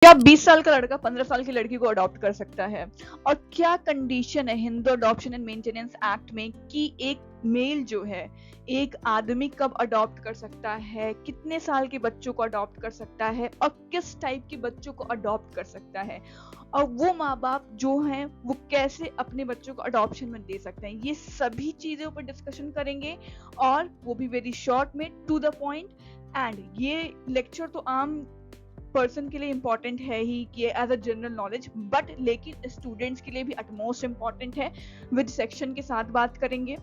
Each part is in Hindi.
क्या 20 साल का लड़का 15 साल की लड़की को अडॉप्ट कर सकता है? और क्या कंडीशन है Hindu adoption and maintenance act में कि एक मेल जो है एक आदमी कब अडॉप्ट कर सकता है, कितने साल के बच्चों को अडॉप्ट कर सकता है और किस टाइप के बच्चों को अडॉप्ट कर सकता है, और वो माँ बाप जो हैं वो कैसे अपने बच्चों को अडॉप्शन में दे सकते हैं, ये सभी चीजों पर डिस्कशन करेंगे और वो भी वेरी शॉर्ट में टू द पॉइंट। एंड ये लेक्चर तो आम पर्सन के लिए इम्पॉर्टेंट है ही कि as a general knowledge, but लेकिन स्टूडेंट्स के लिए भी अटमोस्ट इम्पॉर्टेंट है। विद सेक्शन के साथ बात करेंगे।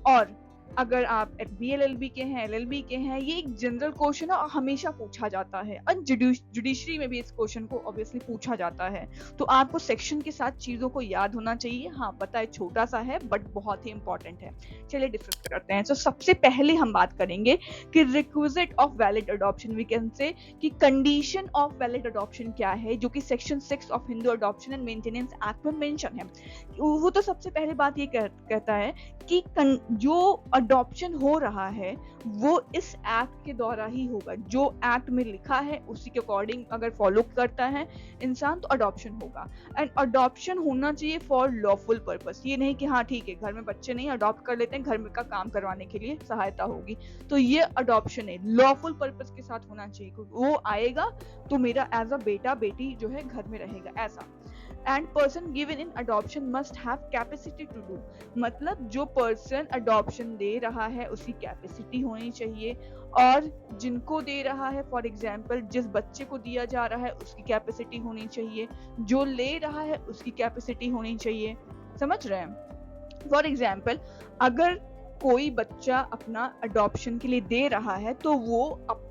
और अगर आप BLLB के हैं, LLB के हैं, ये एक जनरल क्वेश्चन है और हमेशा पूछा जाता है, और जुडिशरी में भी इस क्वेश्चन को ऑब्वियसली पूछा जाता है। तो आपको सेक्शन के साथ चीजों को याद होना चाहिए। हाँ पता है छोटा सा है बट बहुत ही इंपॉर्टेंट है। चलिए डिस्कस करते हैं। तो सबसे पहले हम बात करेंगे कि requisite of valid adoption, we can say कि कंडीशन ऑफ वैलिड अडॉप्शन क्या है, जो कि section 6 of Hindu adoption and maintenance act में मेंशन है। वो तो सबसे पहले बात ये कहता है कि जो अडॉप्शन हो रहा है वो इस एक्ट के द्वारा ही होगा। जो एक्ट में लिखा है उसी के अकॉर्डिंग अगर फॉलो करता है इंसान तो अडॉप्शन होगा। एंड अडॉप्शन होना चाहिए फॉर लॉफुल पर्पस। ये नहीं कि हाँ ठीक है घर में बच्चे नहीं अडॉप्ट कर लेते हैं, घर में का काम करवाने के लिए सहायता होगी, तो ये अडॉप्शन है लॉफुल पर्पस के साथ होना चाहिए। वो आएगा तो मेरा एज अ बेटा बेटी जो है घर में रहेगा ऐसा। And person given in adoption must have capacity to do, मतलब जो पर्सन अडॉप्शन दे रहा है उसकी कैपेसिटी होनी चाहिए, और जिनको दे रहा है फॉर एग्जाम्पल जिस बच्चे को दिया जा रहा है उसकी कैपेसिटी होनी चाहिए, जो ले रहा है उसकी कैपेसिटी होनी चाहिए। समझ रहे हैं? फॉर एग्जाम्पल अगर कोई बच्चा अपना अडॉप्शन के लिए दे रहा है तो वो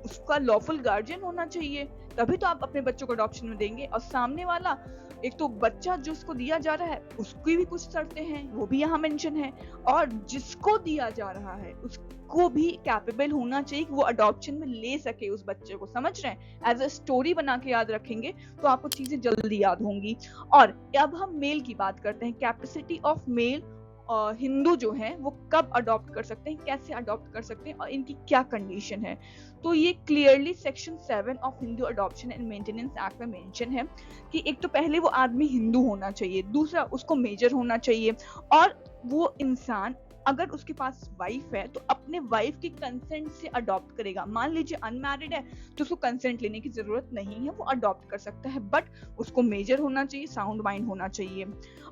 उसका लॉफुल गार्जियन होना चाहिए, तभी तो आप अपने बच्चों को अडॉप्शन में देंगे। और सामने वाला एक तो बच्चा जिसको दिया जा रहा है उसकी भी कुछ शर्तें हैं, वो भी यहाँ मेंशन है, और जिसको दिया जा रहा है उसको भी कैपेबल होना चाहिए कि वो अडॉप्शन में ले सके उस बच्चे को। समझ रहे हैं? एज अ स्टोरी बना के याद रखेंगे तो आपको चीजें जल्दी याद होंगी। और अब हम मेल की बात करते हैं। कैपेसिटी ऑफ मेल हिंदू जो है वो कब अडॉप्ट कर सकते हैं, कैसे अडॉप्ट कर सकते हैं और इनकी क्या कंडीशन है। तो ये clearly section 7 of Hindu adoption and maintenance act में मेंशन है कि एक तो पहले वो आदमी हिंदू होना चाहिए, दूसरा उसको मेजर होना चाहिए, और वो इंसान अगर उसके पास वाइफ है तो अपने वाइफ की कंसेंट से अडॉप्ट करेगा। मान लीजिए अनमैरिड है तो उसको कंसेंट लेने की जरूरत नहीं है, वो अडॉप्ट कर सकता है, बट उसको मेजर होना चाहिए, साउंड माइंड होना चाहिए,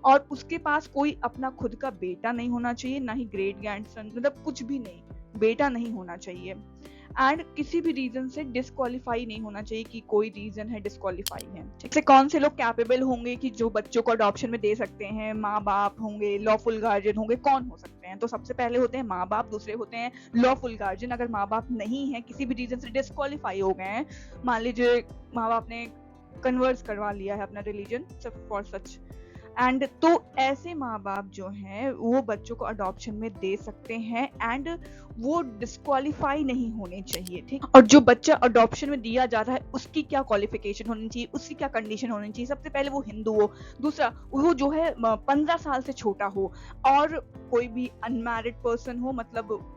और उसके पास कोई अपना खुद का बेटा नहीं होना चाहिए, ना ही ग्रेट ग्रैंडसन, मतलब कुछ भी नहीं, बेटा नहीं होना चाहिए। एंड किसी भी रीजन से डिस्क्वालीफाई नहीं होना चाहिए कि कोई रीजन है डिस्क्वालीफाई है। ठीक है? कौन से लोग कैपेबल होंगे कि जो बच्चों को अडॉप्शन में दे सकते हैं? माँ बाप होंगे, लॉफुल गार्जियन होंगे, कौन हो सकते हैं? तो सबसे पहले होते हैं माँ बाप, दूसरे होते हैं लॉफुल गार्जियन। अगर माँ बाप नहीं है, किसी भी रीजन से डिस्क्वालीफाई हो गए हैं, मान लीजिए माँ बाप ने कन्वर्ट करवा लिया है अपना रिलीजन फॉर सच, एंड तो ऐसे माँ बाप जो हैं वो बच्चों को अडॉप्शन में दे सकते हैं एंड वो डिस्क्वालीफाई नहीं होने चाहिए। ठीक? और जो बच्चा अडॉप्शन में दिया जा रहा है उसकी क्या क्वालिफिकेशन होनी चाहिए, उसकी क्या कंडीशन होनी चाहिए? सबसे पहले वो हिंदू हो, दूसरा वो जो है 15 साल से छोटा हो, और कोई भी अनमैरिड पर्सन हो, मतलब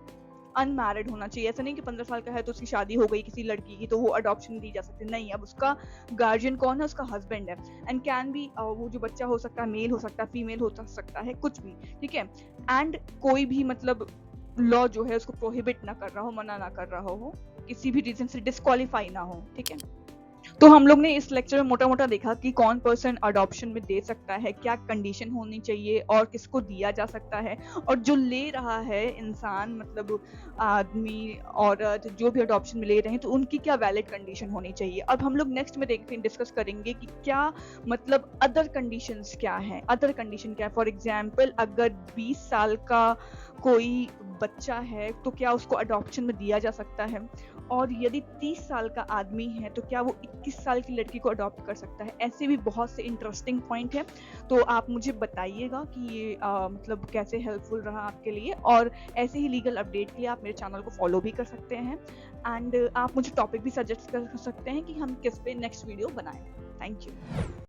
अनमैरिड होना चाहिए। ऐसा नहीं कि 15 साल का है तो उसकी शादी हो गई किसी लड़की की तो वो अडॉप्शन दी जा सकती है, नहीं। अब उसका गार्जियन कौन है? उसका हस्बैंड है। एंड कैन बी वो जो बच्चा हो सकता है मेल हो सकता है, फीमेल हो सकता है, कुछ भी। ठीक है? एंड कोई भी मतलब लॉ जो है उसको प्रोहिबिट ना कर रहा हो, मना ना कर रहा हो, किसी भी रीजन से डिस्क्वालीफाई ना हो। ठीक है? तो हम लोग ने इस लेक्चर में मोटा मोटा देखा कि कौन पर्सन अडॉप्शन में दे सकता है, क्या कंडीशन होनी चाहिए और किसको दिया जा सकता है, और जो ले रहा है इंसान, मतलब आदमी औरत जो भी अडॉप्शन में ले रहे हैं तो उनकी क्या वैलिड कंडीशन होनी चाहिए। अब हम लोग नेक्स्ट में डिस्कस करेंगे कि क्या मतलब अदर कंडीशंस क्या है, अदर कंडीशन क्या है। फॉर एग्जाम्पल अगर 20 साल का कोई बच्चा है तो क्या उसको अडॉप्शन में दिया जा सकता है, और यदि 30 साल का आदमी है तो क्या वो 21 साल की लड़की को अडॉप्ट कर सकता है। ऐसे भी बहुत से इंटरेस्टिंग पॉइंट है, तो आप मुझे बताइएगा कि ये मतलब कैसे हेल्पफुल रहा आपके लिए, और ऐसे ही लीगल अपडेट के लिए आप मेरे चैनल को फॉलो भी कर सकते हैं, एंड आप मुझे टॉपिक भी सजेस्ट कर सकते हैं कि हम किस पे नेक्स्ट वीडियो बनाएं। Thank you.